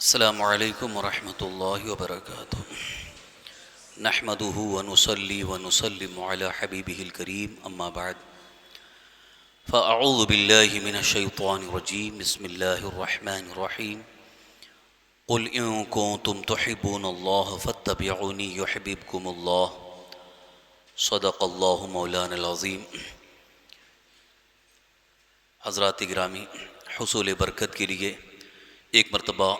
السلام علیکم ورحمۃ اللہ وبرکاتہ نحمده ونصلي ونسلم على حبیبه الکریم اما بعد فاعوذ باللہ من الشیطان الرجیم بسم اللہ الرحمن الرحیم قل ان کنتم تحبون اللہ فاتبعونی یحببکم اللہ صدق اللہ مولانا العظیم۔ حضرات گرامی، حصول برکت کے لیے ایک مرتبہ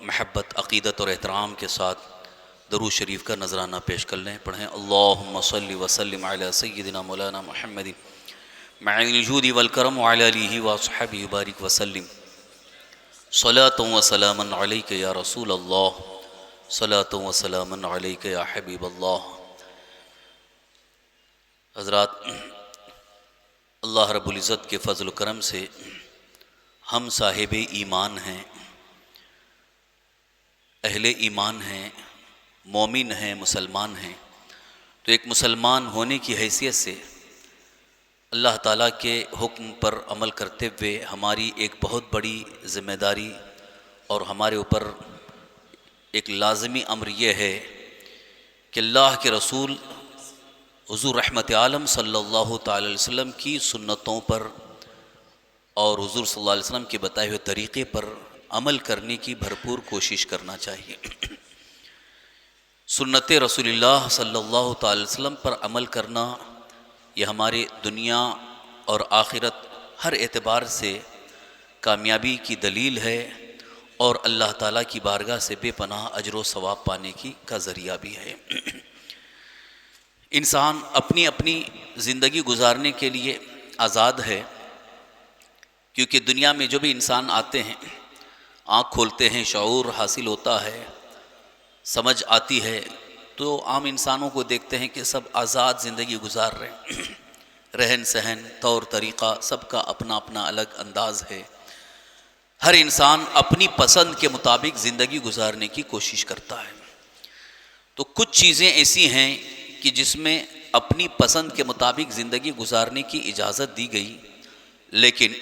محبت، عقیدت اور احترام کے ساتھ درود شریف کا نذرانہ پیش کر لیں۔ پڑھیں اللہم صلی وسلم علی سیدنا مولانا محمد معین الجود والکرم وعلی آلہ واصحابہ بارک وسلم صلاۃ و سلاما علیک یا رسول اللہ، صلاۃ و سلاما علیک یا حبیب اللہ۔ حضرات، اللہ رب العزت کے فضل و کرم سے ہم صاحب ایمان ہیں، اہل ایمان ہیں، مومن ہیں، مسلمان ہیں۔ تو ایک مسلمان ہونے کی حیثیت سے اللہ تعالیٰ کے حکم پر عمل کرتے ہوئے ہماری ایک بہت بڑی ذمہ داری اور ہمارے اوپر ایک لازمی امر یہ ہے کہ اللہ کے رسول حضور رحمت عالم صلی اللہ تعالی علیہ وسلم کی سنتوں پر اور حضور صلی اللہ علیہ وسلم کے بتائے ہوئے طریقے پر عمل کرنے کی بھرپور کوشش کرنا چاہیے۔ سنت رسول اللہ صلی اللہ تعالی وسلم پر عمل کرنا یہ ہمارے دنیا اور آخرت ہر اعتبار سے کامیابی کی دلیل ہے اور اللہ تعالیٰ کی بارگاہ سے بے پناہ اجر و ثواب پانے کا ذریعہ بھی ہے۔ انسان اپنی اپنی زندگی گزارنے کے لیے آزاد ہے، کیونکہ دنیا میں جو بھی انسان آتے ہیں، آنکھ کھولتے ہیں، شعور حاصل ہوتا ہے، سمجھ آتی ہے، تو عام انسانوں کو دیکھتے ہیں کہ سب آزاد زندگی گزار رہے ہیں۔ رہن سہن، طور طریقہ سب کا اپنا اپنا الگ انداز ہے۔ ہر انسان اپنی پسند کے مطابق زندگی گزارنے کی کوشش کرتا ہے۔ تو کچھ چیزیں ایسی ہیں کہ جس میں اپنی پسند کے مطابق زندگی گزارنے کی اجازت دی گئی، لیکن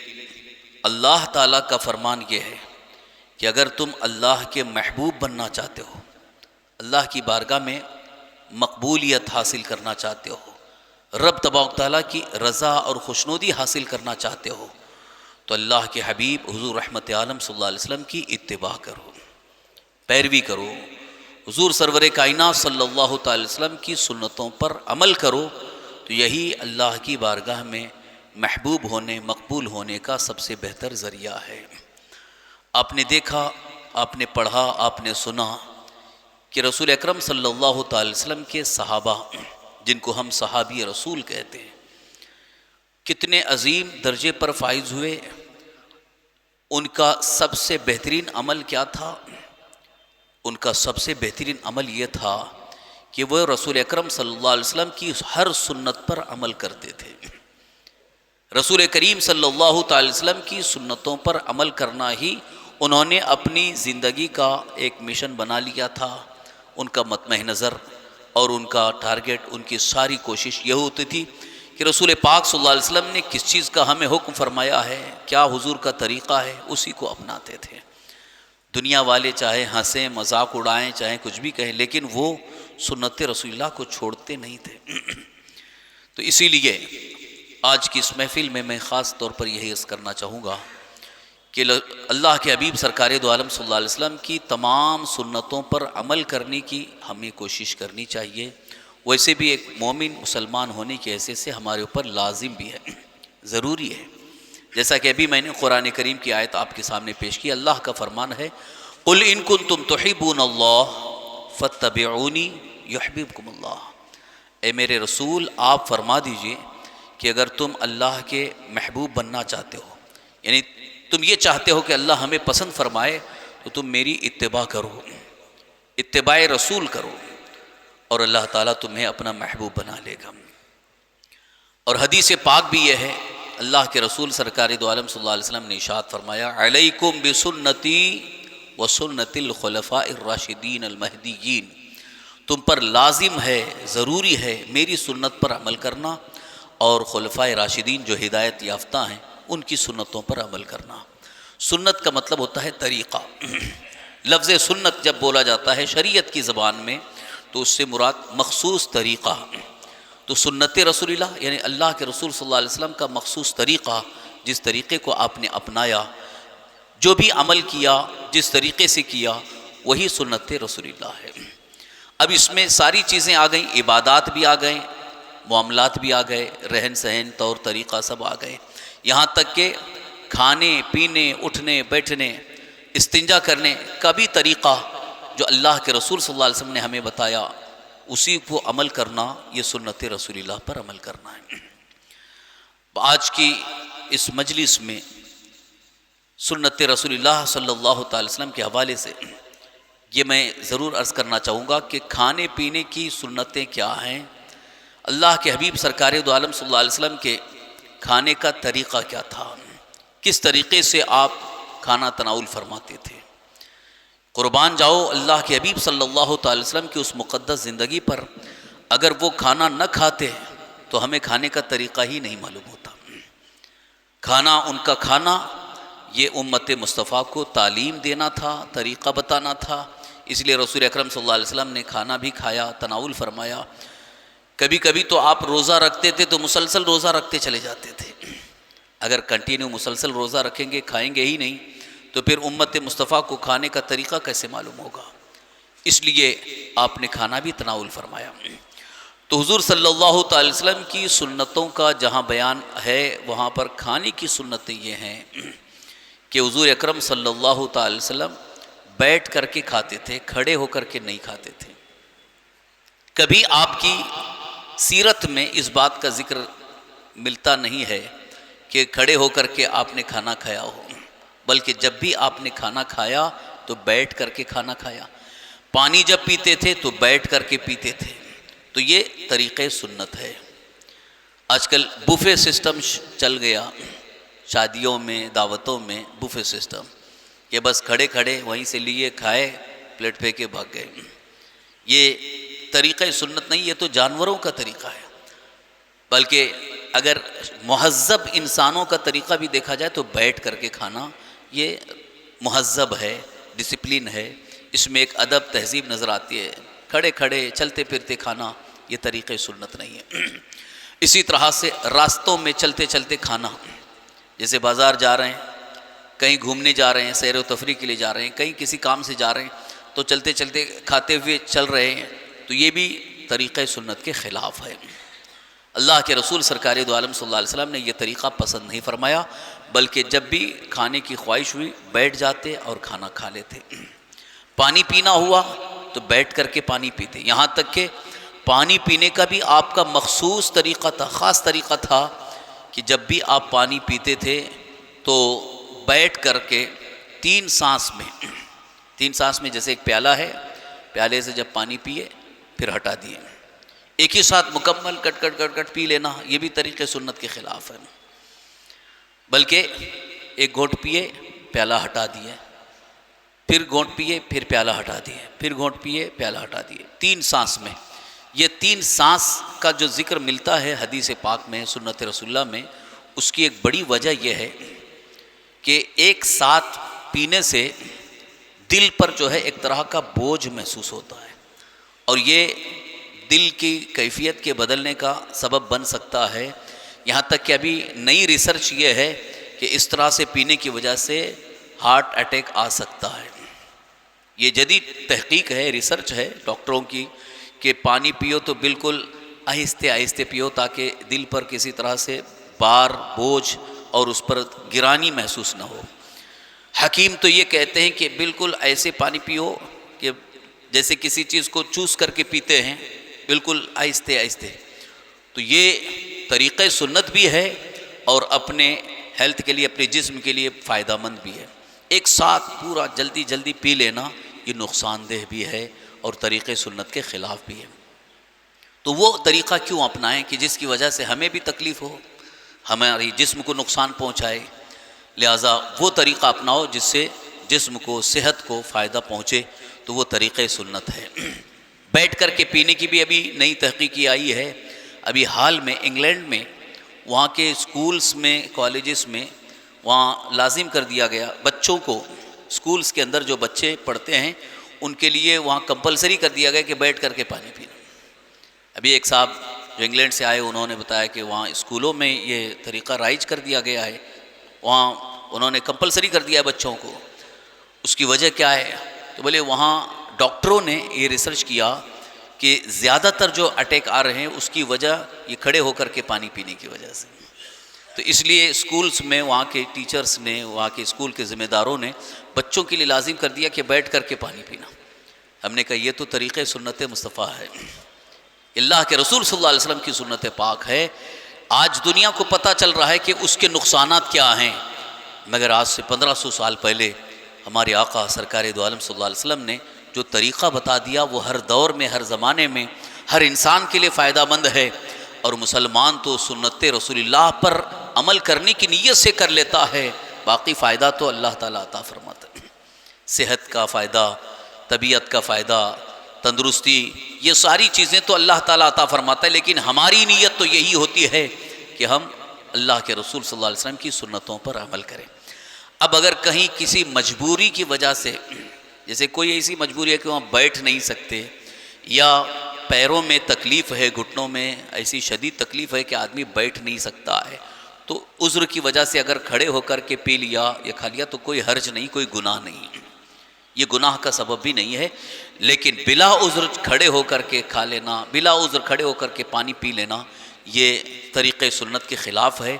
اللہ تعالیٰ کا فرمان یہ ہے کہ اگر تم اللہ کے محبوب بننا چاہتے ہو، اللہ کی بارگاہ میں مقبولیت حاصل کرنا چاہتے ہو، رب تبارک تعالیٰ کی رضا اور خوشنودی حاصل کرنا چاہتے ہو، تو اللہ کے حبیب حضور رحمت عالم صلی اللہ علیہ وسلم کی اتباع کرو، پیروی کرو، حضور سرور کائنات صلی اللہ تعالی وسلم کی سنتوں پر عمل کرو، تو یہی اللہ کی بارگاہ میں محبوب ہونے، مقبول ہونے کا سب سے بہتر ذریعہ ہے۔ آپ نے دیکھا، آپ نے پڑھا، آپ نے سنا کہ رسول اکرم صلی اللہ تعالی وسلم کے صحابہ، جن کو ہم صحابی رسول کہتے ہیں، کتنے عظیم درجے پر فائز ہوئے۔ ان کا سب سے بہترین عمل کیا تھا؟ ان کا سب سے بہترین عمل یہ تھا کہ وہ رسول اکرم صلی اللہ علیہ وسلم کی ہر سنت پر عمل کرتے تھے۔ رسول کریم صلی اللہ تعالی وسلم کی سنتوں پر عمل کرنا ہی انہوں نے اپنی زندگی کا ایک مشن بنا لیا تھا۔ ان کا مطمع نظر اور ان کا ٹارگٹ، ان کی ساری کوشش یہ ہوتی تھی کہ رسول پاک صلی اللہ علیہ وسلم نے کس چیز کا ہمیں حکم فرمایا ہے، کیا حضور کا طریقہ ہے، اسی کو اپناتے تھے۔ دنیا والے چاہے ہنسیں، مذاق اڑائیں، چاہے کچھ بھی کہیں، لیکن وہ سنت رسول اللہ کو چھوڑتے نہیں تھے۔ تو اسی لیے آج کی اس محفل میں میں خاص طور پر یہی عرض کرنا چاہوں گا کہ اللہ کے حبیب سرکار دو عالم صلی اللہ علیہ وسلم کی تمام سنتوں پر عمل کرنے کی ہمیں کوشش کرنی چاہیے۔ ویسے بھی ایک مومن مسلمان ہونے کی حیثیت سے ہمارے اوپر لازم بھی ہے، ضروری ہے۔ جیسا کہ ابھی میں نے قرآن کریم کی آیت آپ کے سامنے پیش کی، اللہ کا فرمان ہے قل ان کنتم تحبون اللہ فاتبعونی یحببکم اللہ۔ اے میرے رسول، آپ فرما دیجئے کہ اگر تم اللہ کے محبوب بننا چاہتے ہو، یعنی تم یہ چاہتے ہو کہ اللہ ہمیں پسند فرمائے، تو تم میری اتباع کرو، اتباع رسول کرو، اور اللہ تعالیٰ تمہیں اپنا محبوب بنا لے گا۔ اور حدیث پاک بھی یہ ہے، اللہ کے رسول سرکار دو عالم صلی اللہ علیہ وسلم نے ارشاد فرمایا علیکم بسنتی وسنت الخلفاء الراشدین المہدیین، تم پر لازم ہے، ضروری ہے میری سنت پر عمل کرنا اور خلفائے راشدین جو ہدایت یافتہ ہیں ان کی سنتوں پر عمل کرنا۔ سنت کا مطلب ہوتا ہے طریقہ، لفظ سنت جب بولا جاتا ہے شریعت کی زبان میں تو اس سے مراد مخصوص طریقہ. تو سنت رسول اللہ یعنی اللہ کے رسول صلی اللہ علیہ وسلم کا مخصوص طریقہ، جس طریقے کو آپ نے اپنایا، جو بھی عمل کیا جس طریقے سے کیا، وہی سنت رسول اللہ ہے. اب اس میں ساری چیزیں آ گئیں، عبادات بھی آ گئے، معاملات بھی آ گئے، رہن سہن طور طریقہ سب آ گئے، یہاں تک کہ کھانے پینے اٹھنے بیٹھنے استنجا کرنے کا بھی طریقہ جو اللہ کے رسول صلی اللہ علیہ وسلم نے ہمیں بتایا اسی کو عمل کرنا، یہ سنت رسول اللہ پر عمل کرنا ہے. آج کی اس مجلس میں سنت رسول اللہ صلی اللہ تعالی وسلم کے حوالے سے یہ میں ضرور عرض کرنا چاہوں گا کہ کھانے پینے کی سنتیں کیا ہیں، اللہ کے حبیب سرکار دو عالم صلی اللہ علیہ وسلم کے کھانے کا طریقہ کیا تھا، کس طریقے سے آپ کھانا تناول فرماتے تھے. قربان جاؤ اللہ کے حبیب صلی اللہ تعالی وسلم کی اس مقدس زندگی پر، اگر وہ کھانا نہ کھاتے تو ہمیں کھانے کا طریقہ ہی نہیں معلوم ہوتا. کھانا ان کا کھانا یہ امت مصطفیٰ کو تعلیم دینا تھا، طریقہ بتانا تھا. اس لیے رسول اکرم صلی اللہ علیہ وسلم نے کھانا بھی کھایا، تناول فرمایا. کبھی کبھی تو آپ روزہ رکھتے تھے تو مسلسل روزہ رکھتے چلے جاتے تھے. اگر کنٹینیو مسلسل روزہ رکھیں گے، کھائیں گے ہی نہیں، تو پھر امت مصطفیٰ کو کھانے کا طریقہ کیسے معلوم ہوگا؟ اس لیے آپ نے کھانا بھی تناول فرمایا. تو حضور صلی اللہ تعالی وسلم کی سنتوں کا جہاں بیان ہے وہاں پر کھانے کی سنتیں یہ ہیں کہ حضور اکرم صلی اللہ تعالی وسلم بیٹھ کر کے کھاتے تھے، کھڑے ہو کر کے نہیں کھاتے تھے. کبھی آپ کی سیرت میں اس بات کا ذکر ملتا نہیں ہے کہ کھڑے ہو کر کے آپ نے کھانا کھایا ہو، بلکہ جب بھی آپ نے کھانا کھایا تو بیٹھ کر کے کھانا کھایا. پانی جب پیتے تھے تو بیٹھ کر کے پیتے تھے. تو یہ طریقہ سنت ہے. آج کل بوفے سسٹم چل گیا، شادیوں میں دعوتوں میں بوفے سسٹم کہ بس کھڑے کھڑے وہیں سے لیے کھائے، پلیٹ پھینکے بھاگ گئے. یہ طریقہ سنت نہیں، یہ تو جانوروں کا طریقہ ہے. بلکہ اگر مہذب انسانوں کا طریقہ بھی دیکھا جائے تو بیٹھ کر کے کھانا یہ مہذب ہے، ڈسپلن ہے، اس میں ایک ادب تہذیب نظر آتی ہے. کھڑے کھڑے چلتے پھرتے کھانا یہ طریقہ سنت نہیں ہے. اسی طرح سے راستوں میں چلتے چلتے کھانا، جیسے بازار جا رہے ہیں، کہیں گھومنے جا رہے ہیں، سیر و تفریح کے لیے جا رہے ہیں، کہیں کسی کام سے جا رہے ہیں تو چلتے چلتے کھاتے ہوئے چل رہے ہیں، تو یہ بھی طریقہ سنت کے خلاف ہے. اللہ کے رسول سرکار دو عالم صلی اللہ علیہ وسلم نے یہ طریقہ پسند نہیں فرمایا، بلکہ جب بھی کھانے کی خواہش ہوئی بیٹھ جاتے اور کھانا کھا لیتے. پانی پینا ہوا تو بیٹھ کر کے پانی پیتے. یہاں تک کہ پانی پینے کا بھی آپ کا مخصوص طریقہ تھا، خاص طریقہ تھا کہ جب بھی آپ پانی پیتے تھے تو بیٹھ کر کے تین سانس میں جیسے ایک پیالہ ہے، پیالے سے جب پانی پیے پھر ہٹا دیے، ایک ہی ساتھ مکمل کٹ پی لینا، یہ بھی طریقے سنت کے خلاف ہے. بلکہ ایک گھونٹ پیے پیالہ ہٹا دیے، پھر گھونٹ پیے پھر پیالہ ہٹا دیے، پھر گھونٹ پیے پیالہ ہٹا دیے، تین سانس میں. یہ تین سانس کا جو ذکر ملتا ہے حدیث پاک میں، سنت رسول اللہ میں، اس کی ایک بڑی وجہ یہ ہے کہ ایک ساتھ پینے سے دل پر جو ہے ایک طرح کا بوجھ محسوس ہوتا ہے، اور یہ دل کی کیفیت کے بدلنے کا سبب بن سکتا ہے. یہاں تک کہ ابھی نئی ریسرچ یہ ہے کہ اس طرح سے پینے کی وجہ سے ہارٹ اٹیک آ سکتا ہے. یہ جدید تحقیق ہے، ریسرچ ہے ڈاکٹروں کی کہ پانی پیو تو بالکل آہستہ آہستہ پیو تاکہ دل پر کسی طرح سے بار بوجھ اور اس پر گرانی محسوس نہ ہو. حکیم تو یہ کہتے ہیں کہ بالکل ایسے پانی پیو کہ جیسے کسی چیز کو چوس کر کے پیتے ہیں، بالکل آہستہ آہستہ. تو یہ طریقہ سنت بھی ہے اور اپنے ہیلتھ کے لیے، اپنے جسم کے لیے فائدہ مند بھی ہے. ایک ساتھ پورا جلدی جلدی پی لینا یہ نقصان دہ بھی ہے اور طریقہ سنت کے خلاف بھی ہے. تو وہ طریقہ کیوں اپنائیں کہ جس کی وجہ سے ہمیں بھی تکلیف ہو، ہماری جسم کو نقصان پہنچائے. لہٰذا وہ طریقہ اپناؤ جس سے جسم کو، صحت کو فائدہ پہنچے، تو وہ طریقہ سنت ہے. بیٹھ کر کے پینے کی بھی ابھی نئی تحقیقی آئی ہے. ابھی حال میں انگلینڈ میں وہاں کے اسکولز میں، کالجز میں وہاں لازم کر دیا گیا بچوں کو اسکولس کے اندر جو بچے پڑھتے ہیں ان کے لیے وہاں کمپلسری کر دیا گیا کہ بیٹھ کر کے پانی پینا۔ ابھی ایک صاحب جو انگلینڈ سے آئے انہوں نے بتایا کہ وہاں اسکولوں میں یہ طریقہ رائج کر دیا گیا ہے، وہاں انہوں نے کمپلسری کر دیا ہے بچوں کو۔ اس کی وجہ کیا ہے؟ تو بولے وہاں ڈاکٹروں نے یہ ریسرچ کیا کہ زیادہ تر جو اٹیک آ رہے ہیں اس کی وجہ یہ کھڑے ہو کر کے پانی پینے کی وجہ سے۔ تو اس لیے اسکولس میں وہاں کے ٹیچرز نے، وہاں کے اسکول کے ذمہ داروں نے بچوں کے لیے لازم کر دیا کہ بیٹھ کر کے پانی پینا۔ ہم نے کہا یہ تو طریقہ سنت مصطفیٰ ہے، اللہ کے رسول صلی اللہ علیہ وسلم کی سنت پاک ہے۔ آج دنیا کو پتہ چل رہا ہے کہ اس کے نقصانات کیا ہیں، مگر آج سے 1500 سال پہلے ہمارے آقا سرکار دو عالم صلی اللہ علیہ وسلم نے جو طریقہ بتا دیا وہ ہر دور میں، ہر زمانے میں، ہر انسان کے لیے فائدہ مند ہے۔ اور مسلمان تو سنت رسول اللہ پر عمل کرنے کی نیت سے کر لیتا ہے، باقی فائدہ تو اللہ تعالیٰ عطا فرماتا ہے۔ صحت کا فائدہ، طبیعت کا فائدہ، تندرستی، یہ ساری چیزیں تو اللہ تعالیٰ عطا فرماتا ہے، لیکن ہماری نیت تو یہی ہوتی ہے کہ ہم اللہ کے رسول صلی اللہ علیہ وسلم کی سنتوں پر عمل کریں۔ اب اگر کہیں کسی مجبوری کی وجہ سے، جیسے کوئی ایسی مجبوری ہے کہ وہاں بیٹھ نہیں سکتے، یا پیروں میں تکلیف ہے، گھٹنوں میں ایسی شدید تکلیف ہے کہ آدمی بیٹھ نہیں سکتا ہے، تو عذر کی وجہ سے اگر کھڑے ہو کر کے پی لیا یا کھا لیا تو کوئی حرج نہیں، کوئی گناہ نہیں، یہ گناہ کا سبب بھی نہیں ہے۔ لیکن بلا عذر کھڑے ہو کر کے کھا لینا، بلا عذر کھڑے ہو کر کے پانی پی لینا، یہ طریقہ سنت کے خلاف ہے،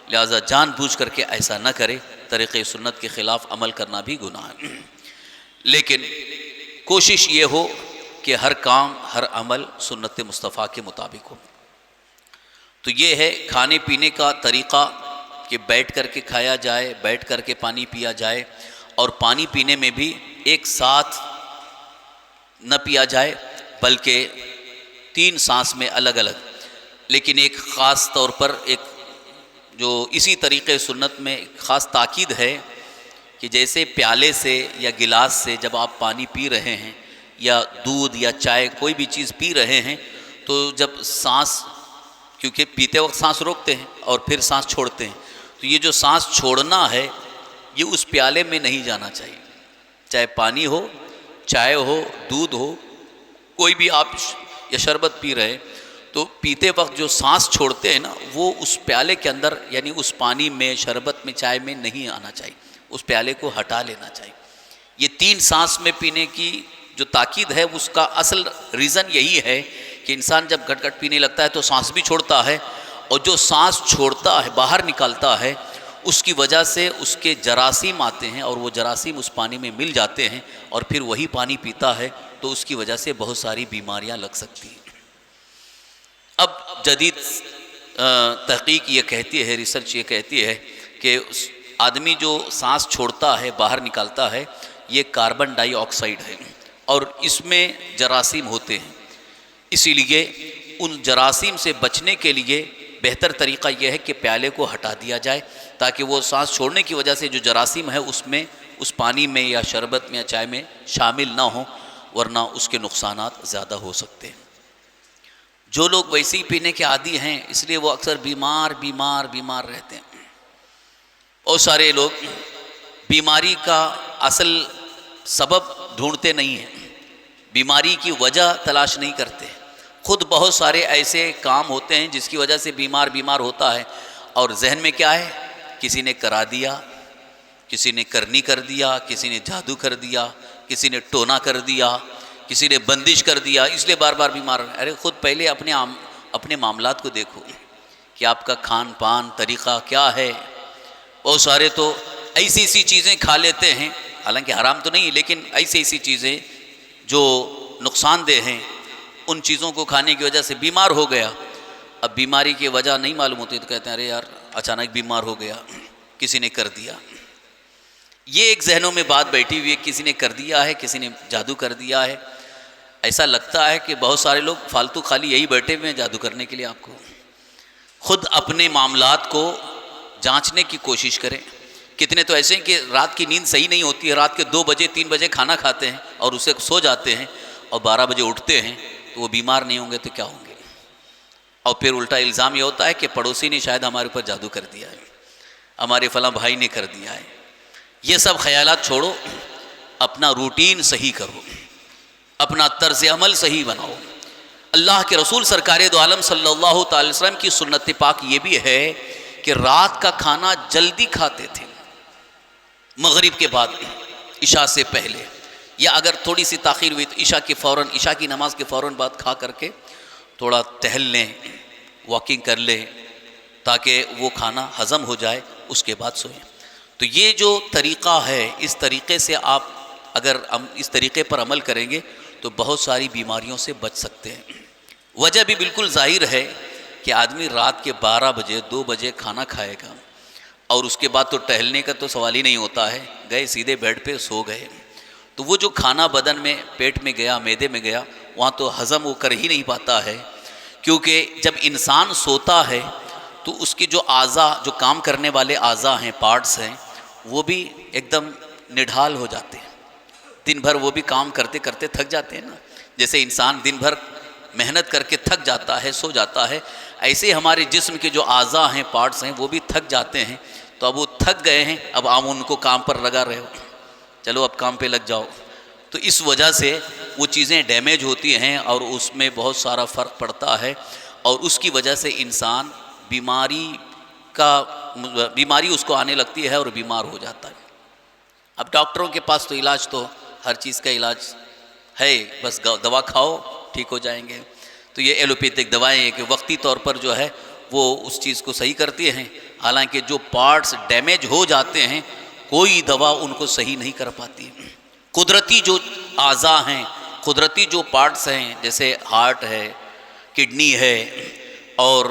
لہذا جان بوجھ کر کے ایسا نہ کرے۔ طریقہ سنت کے خلاف عمل کرنا بھی گناہ ہے، لیکن کوشش یہ ہو کہ ہر کام، ہر عمل سنت مصطفیٰ کے مطابق ہو۔ تو یہ ہے کھانے پینے کا طریقہ کہ بیٹھ کر کے کھایا جائے، بیٹھ کر کے پانی پیا جائے، اور پانی پینے میں بھی ایک ساتھ نہ پیا جائے بلکہ 3 سانس میں الگ الگ۔ لیکن ایک خاص طور پر ایک جو اسی طریقے سنت میں خاص تاکید ہے کہ جیسے پیالے سے یا گلاس سے جب آپ پانی پی رہے ہیں یا دودھ یا چائے کوئی بھی چیز پی رہے ہیں، تو جب سانس، کیونکہ پیتے وقت سانس روکتے ہیں اور پھر سانس چھوڑتے ہیں، تو یہ جو سانس چھوڑنا ہے یہ اس پیالے میں نہیں جانا چاہیے، چاہے پانی ہو، چائے ہو، دودھ ہو، کوئی بھی آپ یا شربت پی رہے، تو پیتے وقت جو سانس چھوڑتے ہیں نا وہ اس پیالے کے اندر، یعنی اس پانی میں، شربت میں، چائے میں نہیں آنا چاہیے، اس پیالے کو ہٹا لینا چاہیے۔ یہ 3 سانس میں پینے کی جو تاکید ہے اس کا اصل ریزن یہی ہے کہ انسان جب گھٹ گھٹ پینے لگتا ہے تو سانس بھی چھوڑتا ہے، اور جو سانس چھوڑتا ہے، باہر نکالتا ہے، اس کی وجہ سے اس کے جراثیم آتے ہیں اور وہ جراثیم اس پانی میں مل جاتے ہیں، اور پھر وہی پانی پیتا ہے تو اس کی وجہ سے بہت ساری بیماریاں لگ سکتی ہیں۔ اب جدید تحقیق یہ کہتی ہے، ریسرچ یہ کہتی ہے کہ آدمی جو سانس چھوڑتا ہے، باہر نکالتا ہے، یہ کاربن ڈائی آکسائڈ ہے، اور اس میں جراثیم ہوتے ہیں۔ اسی لیے ان جراثیم سے بچنے کے لیے بہتر طریقہ یہ ہے کہ پیالے کو ہٹا دیا جائے، تاکہ وہ سانس چھوڑنے کی وجہ سے جو جراثیم ہے اس میں، اس پانی میں یا شربت میں یا چائے میں شامل نہ ہوں، ورنہ اس کے نقصانات زیادہ ہو سکتے ہیں۔ جو لوگ ویسے ہی پینے کے عادی ہیں، اس لیے وہ اکثر بیمار رہتے ہیں۔ بہت سارے لوگ بیماری کا اصل سبب ڈھونڈتے نہیں ہیں، بیماری کی وجہ تلاش نہیں کرتے۔ خود بہت سارے ایسے کام ہوتے ہیں جس کی وجہ سے بیمار ہوتا ہے، اور ذہن میں کیا ہے؟ کسی نے کرا دیا، کسی نے کرنی کر دیا، کسی نے جادو کر دیا، کسی نے ٹونا کر دیا، کسی نے بندش کر دیا، اس لیے بار بار بیمار۔ ارے خود پہلے اپنے معاملات کو دیکھو کہ آپ کا کھان پان طریقہ کیا ہے۔ بہت سارے تو ایسی چیزیں کھا لیتے ہیں، حالانکہ حرام تو نہیں، لیکن ایسی چیزیں جو نقصان دہ ہیں، ان چیزوں کو کھانے کی وجہ سے بیمار ہو گیا۔ اب بیماری کی وجہ نہیں معلوم ہوتی تو کہتے ہیں ارے یار اچانک بیمار ہو گیا، کسی نے کر دیا۔ یہ ایک ذہنوں میں بات بیٹھی ہوئی ہے، کسی نے کر دیا ہے، کسی نے جادو کر دیا ہے۔ ایسا لگتا ہے کہ بہت سارے لوگ فالتو خالی یہی بیٹھے ہوئے ہیں جادو کرنے کے لیے۔ آپ کو خود اپنے معاملات کو جانچنے کی کوشش کریں۔ کتنے تو ایسے ہیں کہ رات کی نیند صحیح نہیں ہوتی ہے، رات کے 2 بجے 3 بجے کھانا کھاتے ہیں اور اسے سو جاتے ہیں، اور 12 بجے اٹھتے ہیں، تو وہ بیمار نہیں ہوں گے تو کیا ہوں گے؟ اور پھر الٹا الزام یہ ہوتا ہے کہ پڑوسی نے شاید ہمارے اوپر جادو کر دیا ہے، ہمارے فلاں بھائی نے کر دیا ہے۔ یہ سب خیالات چھوڑو، اپنا روٹین صحیح کرو، اپنا طرز عمل صحیح بناؤ۔ اللہ کے رسول سرکار دو عالم صلی اللہ تعالی وسلم کی سنت پاک یہ بھی ہے کہ رات کا کھانا جلدی کھاتے تھے، مغرب کے بعد، عشاء سے پہلے، یا اگر تھوڑی سی تاخیر ہوئی تو عشاء کی نماز کے فوراً بعد کھا کر کے تھوڑا ٹہل لیں، واکنگ کر لیں، تاکہ وہ کھانا ہضم ہو جائے، اس کے بعد سوئیں۔ تو یہ جو طریقہ ہے، اس طریقے سے آپ اگر اس طریقے پر عمل کریں گے تو بہت ساری بیماریوں سے بچ سکتے ہیں۔ وجہ بھی بالکل ظاہر ہے کہ آدمی رات کے 12 بجے 2 بجے کھانا کھائے گا اور اس کے بعد تو ٹہلنے کا تو سوال ہی نہیں ہوتا ہے، گئے سیدھے بیڈ پہ سو گئے، تو وہ جو کھانا بدن میں، پیٹ میں گیا، معدے میں گیا، وہاں تو ہضم ہو کر ہی نہیں پاتا ہے، کیونکہ جب انسان سوتا ہے تو اس کی جو اعضاء، جو کام کرنے والے اعضاء ہیں، پارٹس ہیں، وہ بھی ایک دم نڈھال ہو جاتے ہیں، دن بھر وہ بھی کام کرتے کرتے تھک جاتے ہیں نا، جیسے انسان دن بھر محنت کر کے تھک جاتا ہے، سو جاتا ہے، ایسے ہمارے جسم کے جو اعضاء ہیں، پارٹس ہیں، وہ بھی تھک جاتے ہیں۔ تو اب وہ تھک گئے ہیں، اب آپ ان کو کام پر لگا رہے ہو، چلو اب کام پہ لگ جاؤ، تو اس وجہ سے وہ چیزیں ڈیمیج ہوتی ہیں اور اس میں بہت سارا فرق پڑتا ہے، اور اس کی وجہ سے انسان بیماری اس کو آنے لگتی ہے اور بیمار ہو جاتا ہے۔ اب ڈاکٹروں کے پاس تو علاج، تو ہر چیز کا علاج ہے، بس دوا کھاؤ ٹھیک ہو جائیں گے، تو یہ ایلوپیتھک دوائیں ہیں کہ وقتی طور پر جو ہے وہ اس چیز کو صحیح کرتی ہیں، حالانکہ جو پارٹس ڈیمیج ہو جاتے ہیں کوئی دوا ان کو صحیح نہیں کر پاتی۔ قدرتی جو اعضاء ہیں، قدرتی جو پارٹس ہیں، جیسے ہارٹ ہے، کڈنی ہے، اور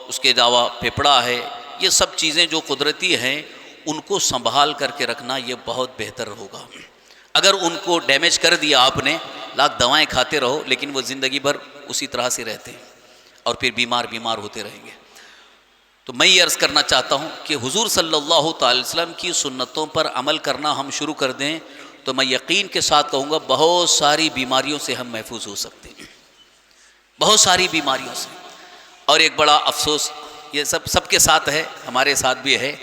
اس کے علاوہ پھیپھڑا ہے، یہ سب چیزیں جو قدرتی ہیں ان کو سنبھال کر کے رکھنا یہ بہت بہتر ہوگا۔ اگر ان کو ڈیمیج کر دیا آپ نے، لاکھ دوائیں کھاتے رہو لیکن وہ زندگی بھر اسی طرح سے رہتے ہیں اور پھر بیمار ہوتے رہیں گے۔ تو میں یہ عرض کرنا چاہتا ہوں کہ حضور صلی اللہ تعالی وسلم کی سنتوں پر عمل کرنا ہم شروع کر دیں تو میں یقین کے ساتھ کہوں گا بہت ساری بیماریوں سے ہم محفوظ ہو سکتے ہیں، بہت ساری بیماریوں سے۔ اور ایک بڑا افسوس یہ سب کے ساتھ ہے، ہمارے ساتھ بھی ہے،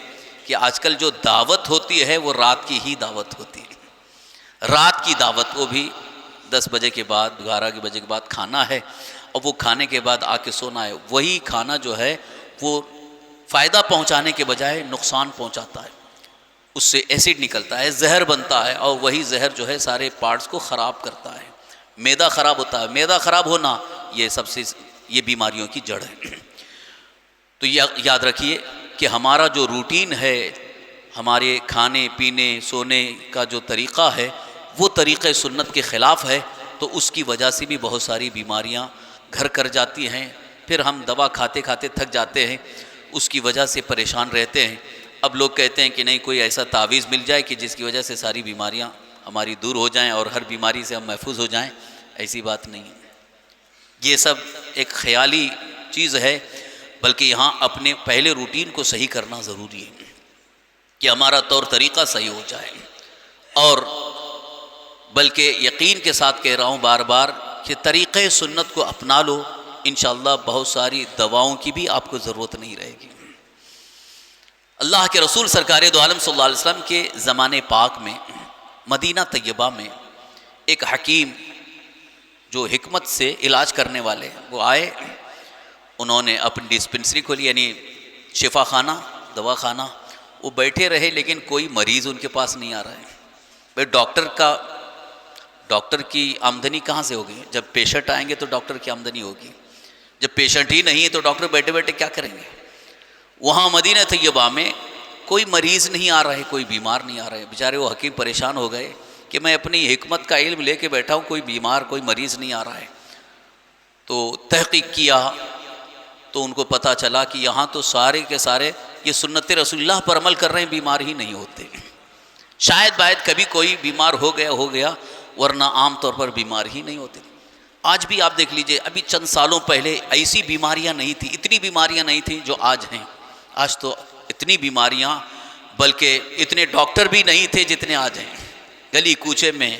کہ آج کل جو دعوت ہوتی ہے وہ رات کی ہی دعوت ہوتی ہے، رات کی دعوت، وہ بھی 10 بجے کے بعد، 11 بجے کے بعد کھانا ہے، اور وہ کھانے کے بعد آ کے سونا ہے۔ وہی کھانا جو ہے وہ فائدہ پہنچانے کے بجائے نقصان پہنچاتا ہے، اس سے ایسڈ نکلتا ہے، زہر بنتا ہے، اور وہی زہر جو ہے سارے پارٹس کو خراب کرتا ہے، معدہ خراب ہوتا ہے، معدہ خراب ہونا یہ بیماریوں کی جڑ ہے۔ تو یاد رکھیے کہ ہمارا جو روٹین ہے، ہمارے کھانے پینے سونے کا جو طریقہ ہے وہ طریقہ سنت کے خلاف ہے، تو اس کی وجہ سے بھی بہت ساری بیماریاں گھر کر جاتی ہیں، پھر ہم دوا کھاتے کھاتے تھک جاتے ہیں، اس کی وجہ سے پریشان رہتے ہیں۔ اب لوگ کہتے ہیں کہ نہیں کوئی ایسا تعویذ مل جائے کہ جس کی وجہ سے ساری بیماریاں ہماری دور ہو جائیں اور ہر بیماری سے ہم محفوظ ہو جائیں، ایسی بات نہیں ہے، یہ سب ایک خیالی چیز ہے، بلکہ یہاں اپنے پہلے روٹین کو صحیح کرنا ضروری ہے کہ ہمارا طور طریقہ صحیح ہو جائے، اور بلکہ یقین کے ساتھ کہہ رہا ہوں بار بار کہ طریقہ سنت کو اپنا لو، انشاءاللہ بہت ساری دواؤں کی بھی آپ کو ضرورت نہیں رہے گی۔ اللہ کے رسول سرکار دو عالم صلی اللہ علیہ وسلم کے زمانے پاک میں، مدینہ طیبہ میں، ایک حکیم جو حکمت سے علاج کرنے والے، وہ آئے، انہوں نے اپنی ڈسپنسری کھولی، یعنی شفا خانہ، دوا خانہ، وہ بیٹھے رہے لیکن کوئی مریض ان کے پاس نہیں آ رہا ہے۔ بھائی ڈاکٹر کی آمدنی کہاں سے ہوگی؟ جب پیشنٹ آئیں گے تو ڈاکٹر کی آمدنی ہوگی، جب پیشنٹ ہی نہیں ہے تو ڈاکٹر بیٹھے بیٹھے کیا کریں گے؟ وہاں مدینہ طیبہ میں کوئی مریض نہیں آ رہا ہے، کوئی بیمار نہیں آ رہا ہے، بیچارے وہ حکیم پریشان ہو گئے کہ میں اپنی حکمت کا علم لے کے بیٹھا ہوں، کوئی بیمار کوئی مریض نہیں آ رہا ہے۔ تو تحقیق کیا تو ان کو پتہ چلا کہ یہاں تو سارے کے سارے یہ سنت رسول اللہ پر عمل کر رہے ہیں، بیمار ہی نہیں ہوتے، شاید باید کبھی کوئی بیمار ہو گیا، ورنہ عام طور پر بیمار ہی نہیں ہوتے۔ آج بھی آپ دیکھ لیجئے، ابھی چند سالوں پہلے ایسی بیماریاں نہیں تھیں، اتنی بیماریاں نہیں تھیں جو آج ہیں۔ آج تو اتنی بیماریاں، بلکہ اتنے ڈاکٹر بھی نہیں تھے جتنے آج ہیں۔ گلی کوچے میں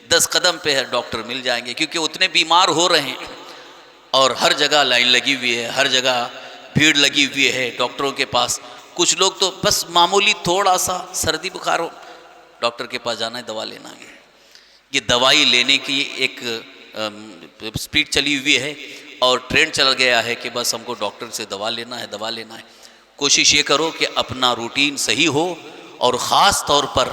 10 قدم پہ ڈاکٹر مل جائیں گے، کیونکہ اتنے بیمار ہو رہے ہیں، اور ہر جگہ لائن لگی ہوئی ہے، ہر جگہ بھیڑ لگی ہوئی ہے ڈاکٹروں کے پاس۔ کچھ لوگ تو بس معمولی تھوڑا سا سردی بخار ہو، ڈاکٹر کے پاس جانا ہے، دوا لینا ہے. یہ دوائی لینے کی ایک سپیڈ چلی ہوئی ہے اور ٹرینڈ چل گیا ہے کہ بس ہم کو ڈاکٹر سے دوا لینا ہے، دوا لینا ہے. کوشش یہ کرو کہ اپنا روٹین صحیح ہو اور خاص طور پر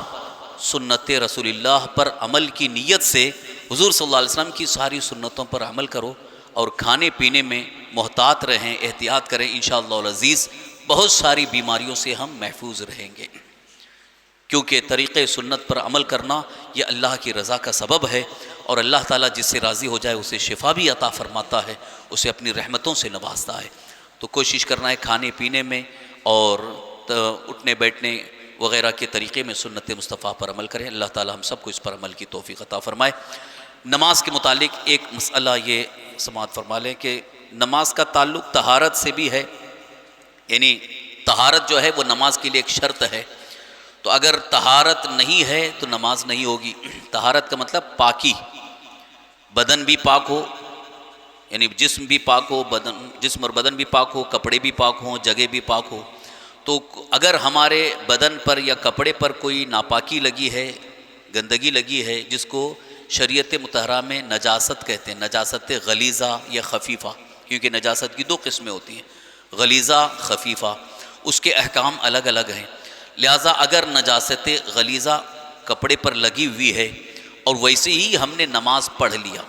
سنت رسول اللہ پر عمل کی نیت سے حضور صلی اللہ علیہ وسلم کی ساری سنتوں پر عمل کرو اور کھانے پینے میں محتاط رہیں، احتیاط کریں. انشاءاللہ العزیز بہت ساری بیماریوں سے ہم محفوظ رہیں گے، کیونکہ طریقے سنت پر عمل کرنا یہ اللہ کی رضا کا سبب ہے، اور اللہ تعالیٰ جس سے راضی ہو جائے اسے شفا بھی عطا فرماتا ہے، اسے اپنی رحمتوں سے نوازتا ہے. تو کوشش کرنا ہے کھانے پینے میں اور اٹھنے بیٹھنے وغیرہ کے طریقے میں سنت مصطفیٰ پر عمل کریں. اللہ تعالیٰ ہم سب کو اس پر عمل کی توفیق عطا فرمائے. نماز کے متعلق ایک مسئلہ یہ سماعت فرما لیں کہ نماز کا تعلق طہارت سے بھی ہے، یعنی طہارت جو ہے وہ نماز کے لیے ایک شرط ہے. تو اگر طہارت نہیں ہے تو نماز نہیں ہوگی. طہارت کا مطلب پاکی، بدن بھی پاک ہو، یعنی جسم بھی پاک ہو، جسم اور بدن بھی پاک ہو، کپڑے بھی پاک ہوں، جگہ بھی پاک ہو. تو اگر ہمارے بدن پر یا کپڑے پر کوئی ناپاکی لگی ہے، گندگی لگی ہے، جس کو شریعت مطہرہ میں نجاست کہتے ہیں، نجاست غلیظہ یا خفیفہ، کیونکہ نجاست کی دو قسمیں ہوتی ہیں، غلیظہ، خفیفہ، اس کے احکام الگ الگ ہیں. لہٰذا اگر نجاست غلیظہ کپڑے پر لگی ہوئی ہے اور ویسے ہی ہم نے نماز پڑھ لیا،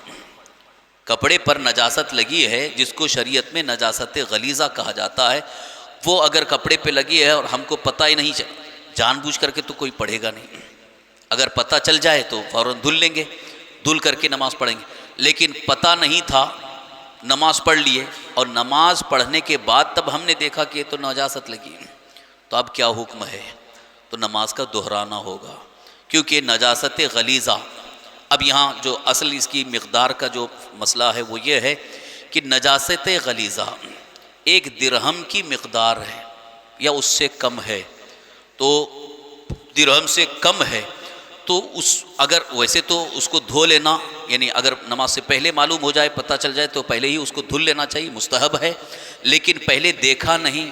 کپڑے پر نجاست لگی ہے جس کو شریعت میں نجاست غلیظہ کہا جاتا ہے، وہ اگر کپڑے پہ لگی ہے اور ہم کو پتہ ہی نہیں جان بوجھ کر کے تو کوئی پڑھے گا نہیں، اگر پتہ چل جائے تو فوراً دھل لیں گے، دھل کر کے نماز پڑھیں گے. لیکن پتہ نہیں تھا، نماز پڑھ لیے اور نماز پڑھنے کے بعد تب ہم نے دیکھا کہ تو نجاست لگی، تو اب کیا حکم ہے؟ تو نماز کا دہرانا ہوگا، کیونکہ نجاست غلیظہ. اب یہاں جو اصل اس کی مقدار کا جو مسئلہ ہے وہ یہ ہے کہ نجاست غلیظہ 1 درہم کی مقدار ہے یا اس سے کم ہے. تو درہم سے کم ہے تو اگر ویسے تو اس کو دھو لینا، یعنی اگر نماز سے پہلے معلوم ہو جائے، پتہ چل جائے تو پہلے ہی اس کو دھل لینا چاہیے، مستحب ہے. لیکن پہلے دیکھا نہیں،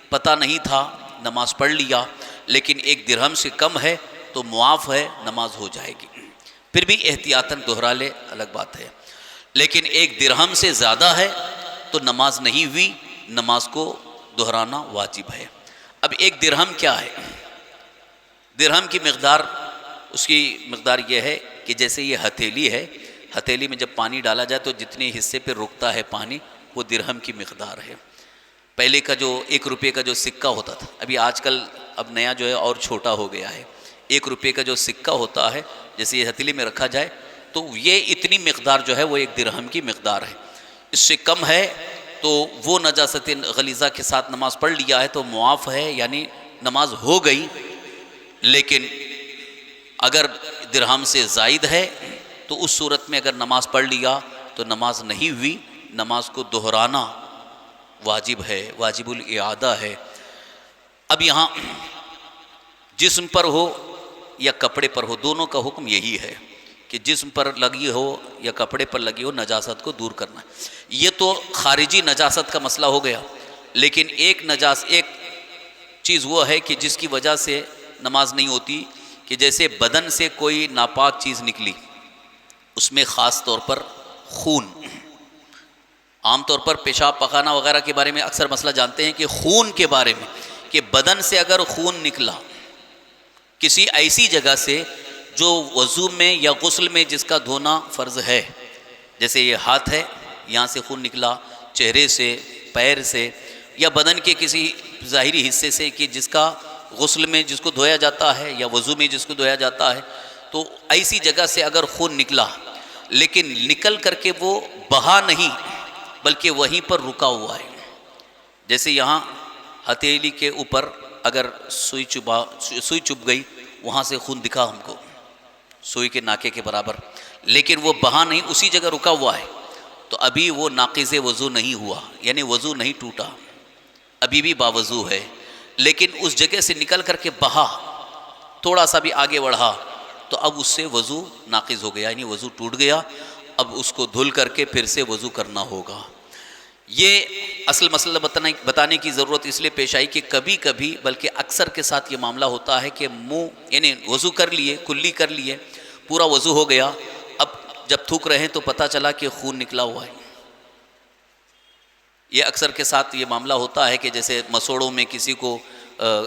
پتہ نہیں تھا، نماز پڑھ لیا، لیکن 1 درہم سے کم ہے تو معاف ہے، نماز ہو جائے گی. پھر بھی احتیاطاً دہرا لے، الگ بات ہے. لیکن 1 درہم سے زیادہ ہے تو نماز نہیں ہوئی، نماز کو دہرانا واجب ہے. اب 1 درہم کیا ہے؟ درہم کی مقدار، اس کی مقدار یہ ہے کہ جیسے یہ ہتھیلی ہے، ہتھیلی میں جب پانی ڈالا جائے تو جتنے حصے پہ رکتا ہے پانی، وہ درہم کی مقدار ہے. پہلے کا جو 1 روپے کا جو سکہ ہوتا تھا، ابھی آج کل اب نیا جو ہے اور چھوٹا ہو گیا ہے، 1 روپے کا جو سکہ ہوتا ہے جیسے یہ ہتھیلی میں رکھا جائے تو یہ اتنی مقدار جو ہے وہ 1 درہم کی مقدار ہے. اس سے کم ہے تو وہ نجاست غلیظہ کے ساتھ نماز پڑھ لیا ہے تو معاف ہے، یعنی نماز ہو گئی. لیکن اگر درہم سے زائد ہے تو اس صورت میں اگر نماز پڑھ لیا تو نماز نہیں ہوئی، نماز کو دہرانا واجب ہے، واجب الاعادہ ہے. اب یہاں جسم پر ہو یا کپڑے پر ہو، دونوں کا حکم یہی ہے کہ جسم پر لگی ہو یا کپڑے پر لگی ہو، نجاست کو دور کرنا ہے. یہ تو خارجی نجاست کا مسئلہ ہو گیا. لیکن ایک چیز وہ ہے کہ جس کی وجہ سے نماز نہیں ہوتی، کہ جیسے بدن سے کوئی ناپاک چیز نکلی، اس میں خاص طور پر خون، عام طور پر پیشاب پخانہ وغیرہ کے بارے میں اکثر مسئلہ جانتے ہیں کہ خون کے بارے میں، کہ بدن سے اگر خون نکلا کسی ایسی جگہ سے جو وضو میں یا غسل میں جس کا دھونا فرض ہے، جیسے یہ ہاتھ ہے، یہاں سے خون نکلا، چہرے سے، پیر سے، یا بدن کے کسی ظاہری حصے سے کہ جس کا غسل میں جس کو دھویا جاتا ہے یا وضو میں جس کو دھویا جاتا ہے، تو ایسی جگہ سے اگر خون نکلا لیکن نکل کر کے وہ بہا نہیں بلکہ وہیں پر رکا ہوا ہے، جیسے یہاں ہتھیلی کے اوپر اگر سوئی چبھ گئی، وہاں سے خون دکھا ہم کو سوئی کے ناکے کے برابر، لیکن وہ بہا نہیں، اسی جگہ رکا ہوا ہے، تو ابھی وہ ناقض وضو نہیں ہوا، یعنی وضو نہیں ٹوٹا، ابھی بھی باوضو ہے. لیکن اس جگہ سے نکل کر کے بہا، تھوڑا سا بھی آگے بڑھا تو اب اس سے وضو ناقض ہو گیا، یعنی وضو ٹوٹ گیا. اب اس کو دھل کر کے پھر سے وضو کرنا ہوگا. یہ اصل مسئلہ بتانے کی ضرورت اس لیے پیش آئی کہ کبھی کبھی بلکہ اکثر کے ساتھ یہ معاملہ ہوتا ہے کہ منہ یعنی وضو کر لیے، کلی کر لیے، پورا وضو ہو گیا، اب جب تھوک رہے ہیں تو پتہ چلا کہ خون نکلا ہوا ہے۔ یہ اکثر کے ساتھ یہ معاملہ ہوتا ہے کہ جیسے مسوڑوں میں کسی کو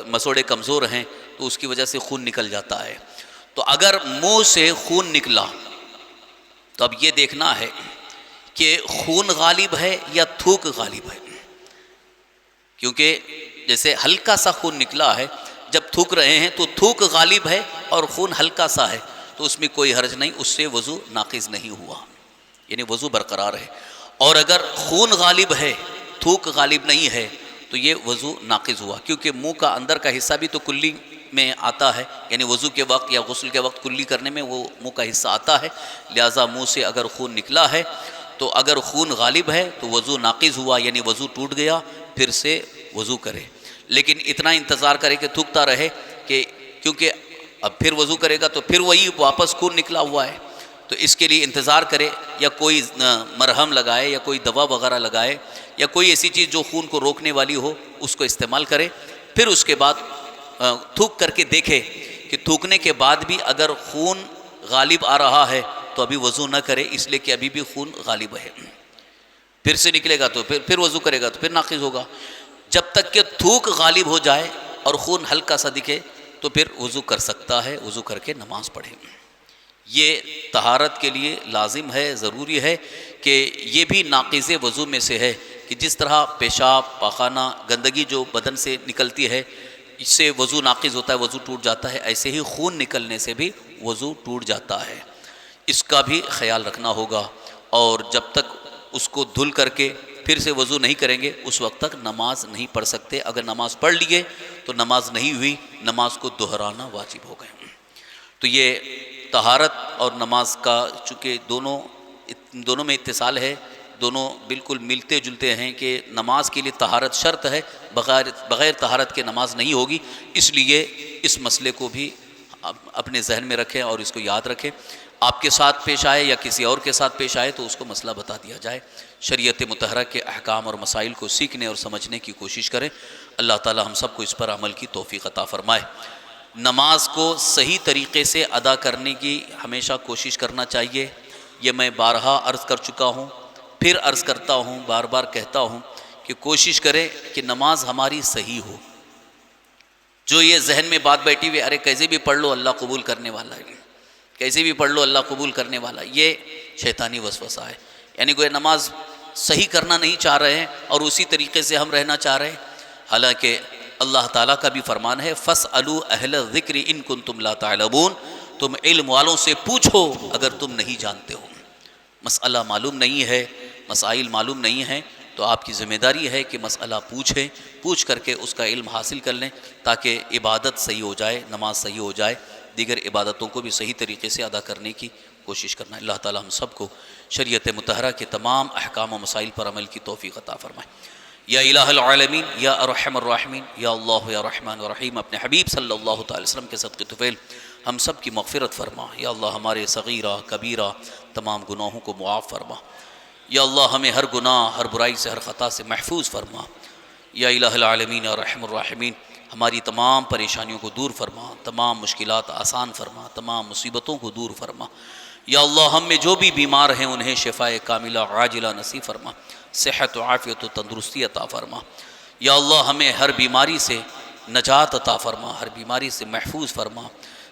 مسوڑے کمزور ہیں تو اس کی وجہ سے خون نکل جاتا ہے۔ تو اگر منہ سے خون نکلا تو اب یہ دیکھنا ہے کہ خون غالب ہے یا تھوک غالب ہے، کیونکہ جیسے ہلکا سا خون نکلا ہے، جب تھوک رہے ہیں تو تھوک غالب ہے اور خون ہلکا سا ہے تو اس میں کوئی حرج نہیں، اس سے وضو ناقض نہیں ہوا، یعنی وضو برقرار ہے۔ اور اگر خون غالب ہے، تھوک غالب نہیں ہے تو یہ وضو ناقض ہوا، کیونکہ منہ کا اندر کا حصہ بھی تو کلی میں آتا ہے، یعنی وضو کے وقت یا غسل کے وقت کلی کرنے میں وہ منہ کا حصہ آتا ہے، لہٰذا منہ سے اگر خون نکلا ہے تو اگر خون غالب ہے تو وضو ناقض ہوا، یعنی وضو ٹوٹ گیا، پھر سے وضو کرے۔ لیکن اتنا انتظار کرے کہ تھوکتا رہے، کہ کیونکہ اب پھر وضو کرے گا تو پھر وہی واپس خون نکلا ہوا ہے، تو اس کے لیے انتظار کرے، یا کوئی مرہم لگائے یا کوئی دوا وغیرہ لگائے یا کوئی ایسی چیز جو خون کو روکنے والی ہو اس کو استعمال کرے، پھر اس کے بعد تھوک کر کے دیکھے کہ تھوکنے کے بعد بھی اگر خون غالب آ رہا ہے تو ابھی وضو نہ کرے، اس لیے کہ ابھی بھی خون غالب ہے، پھر سے نکلے گا تو پھر وضو کرے گا تو پھر ناقض ہوگا۔ جب تک کہ تھوک غالب ہو جائے اور خون ہلکا سا دکھے تو پھر وضو کر سکتا ہے، وضو کر کے نماز پڑھے۔ یہ طہارت کے لیے لازم ہے، ضروری ہے کہ یہ بھی ناقض وضو میں سے ہے، کہ جس طرح پیشاب، پاخانہ، گندگی جو بدن سے نکلتی ہے اس سے وضو ناقض ہوتا ہے، وضو ٹوٹ جاتا ہے، ایسے ہی خون نکلنے سے بھی وضو ٹوٹ جاتا ہے، اس کا بھی خیال رکھنا ہوگا۔ اور جب تک اس کو دھل کر کے پھر سے وضو نہیں کریں گے اس وقت تک نماز نہیں پڑھ سکتے۔ اگر نماز پڑھ لیے تو نماز نہیں ہوئی، نماز کو دہرانا واجب ہو گئے۔ تو یہ طہارت اور نماز کا چونکہ دونوں میں اتصال ہے، دونوں بالکل ملتے جلتے ہیں، کہ نماز کے لیے طہارت شرط ہے، بغیر طہارت کے نماز نہیں ہوگی، اس لیے اس مسئلے کو بھی اپنے ذہن میں رکھیں اور اس کو یاد رکھیں۔ آپ کے ساتھ پیش آئے یا کسی اور کے ساتھ پیش آئے تو اس کو مسئلہ بتا دیا جائے۔ شریعت مطہرہ کے احکام اور مسائل کو سیکھنے اور سمجھنے کی کوشش کریں۔ اللہ تعالی ہم سب کو اس پر عمل کی توفیق عطا فرمائے۔ نماز کو صحیح طریقے سے ادا کرنے کی ہمیشہ کوشش کرنا چاہیے، یہ میں بارہا عرض کر چکا ہوں، پھر عرض کرتا ہوں، بار بار کہتا ہوں کہ کوشش کریں کہ نماز ہماری صحیح ہو۔ جو یہ ذہن میں بات بیٹھی ہوئی، ارے کیسے بھی پڑھ لو اللہ قبول کرنے والا ہے، کیسے بھی پڑھ لو اللہ قبول کرنے والا، یہ شیطانی وسوسہ ہے، یعنی کوئی نماز صحیح کرنا نہیں چاہ رہے ہیں اور اسی طریقے سے ہم رہنا چاہ رہے ہیں، حالانکہ اللہ تعالیٰ کا بھی فرمان ہے فَاسْأَلُوا أَهْلَ الذِّكْرِ إِن كُنتُمْ لَا تَعْلَمُونَ، تم علم والوں سے پوچھو اگر تم نہیں جانتے ہو۔ مسئلہ معلوم نہیں ہے، مسائل معلوم نہیں ہیں تو آپ کی ذمہ داری ہے کہ مسئلہ پوچھیں، پوچھ کر کے اس کا علم حاصل کر لیں تاکہ عبادت صحیح ہو جائے، نماز صحیح ہو جائے، دیگر عبادتوں کو بھی صحیح طریقے سے ادا کرنے کی کوشش کرنا ہے۔ اللہ تعالی ہم سب کو شریعت مطہرہ کے تمام احکام و مسائل پر عمل کی توفیق عطا فرمائے۔ یا الہ العالمین، یا ارحم الراحمین، یا اللہ یا رحمان الرحیم، اپنے حبیب صلی اللہ تعالی وسلم کے صدقے طفیل ہم سب کی مغفرت فرما۔ یا اللہ ہمارے صغیرہ کبیرہ تمام گناہوں کو معاف فرما۔ یا اللہ ہمیں ہر گناہ، ہر برائی سے، ہر خطا سے محفوظ فرما۔ یا الہ العالمین یا رحم الراحمین، ہماری تمام پریشانیوں کو دور فرما، تمام مشکلات آسان فرما، تمام مصیبتوں کو دور فرما۔ یا اللہ ہم میں جو بھی بیمار ہیں انہیں شفاء کاملہ عاجلہ نصیب فرما، صحت و عافیت و تندرستی عطا فرما۔ یا اللہ ہمیں ہر بیماری سے نجات عطا فرما، ہر بیماری سے محفوظ فرما،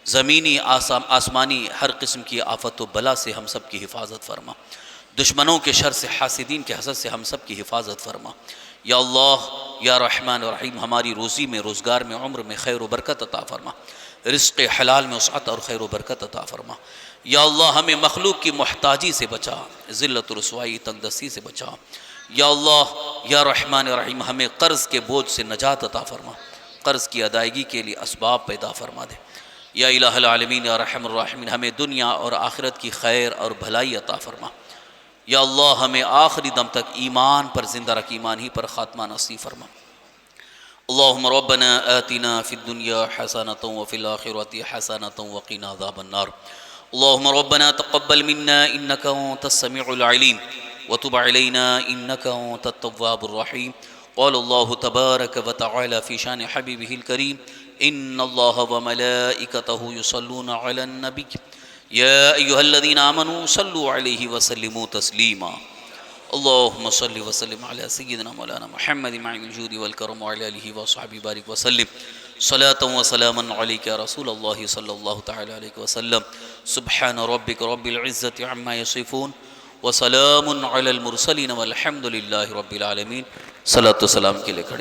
زمینی آسمانی ہر قسم کی آفت و بلا سے ہم سب کی حفاظت فرما، دشمنوں کے شر سے، حاسدین کے حسد سے ہم سب کی حفاظت فرما۔ یا اللہ یا رحمان الرحیم ہماری روزی میں، روزگار میں، عمر میں خیر و برکت عطا فرما، رزق حلال میں وسعت اور خیر و برکت عطا فرما۔ یا اللہ ہمیں مخلوق کی محتاجی سے بچا، ذلت و رسوائی، تنگ دستی سے بچا۔ یا اللہ یا رحمان الرحیم ہمیں قرض کے بوجھ سے نجات عطا فرما، قرض کی ادائیگی کے لیے اسباب پیدا فرما دے۔ یا الہ العالمین یا رحم الراحمین ہمیں دنیا اور آخرت کی خیر اور بھلائی عطا فرما۔ یا اللہ ہمیں آخری دم تک ایمان پر زندہ رکھ، ایمان ہی پر خاتمہ نصیب فرما۔ اللہم ربنا آتنا فی الدنیا حسنۃ وفی الآخرۃ حسنۃ وقنا عذاب النار۔ اللہم ربنا تقبل منا انک انت السمیع العلیم وتب علينا إنك أنت التواب الرحيم. قال الله تبارك وتعالى في شان حبيبه الكريم إن الله وملائكته يصلون على النبي يا أيها الذين آمنوا صلوا عليه وسلموا تسليما. اللهم صل وسلم على سيدنا مولانا محمد معين الجود والكرم وعلى آله وصحبه بارك وسلم صلاة وسلاما عليك يا رسول الله صلى الله تعالى عليه وسلم. سبحان ربك رب العزة عما يصفون وسلام على المرسلين والحمد لله رب العالمين. صلاة و سلام کے لئے کھڑے.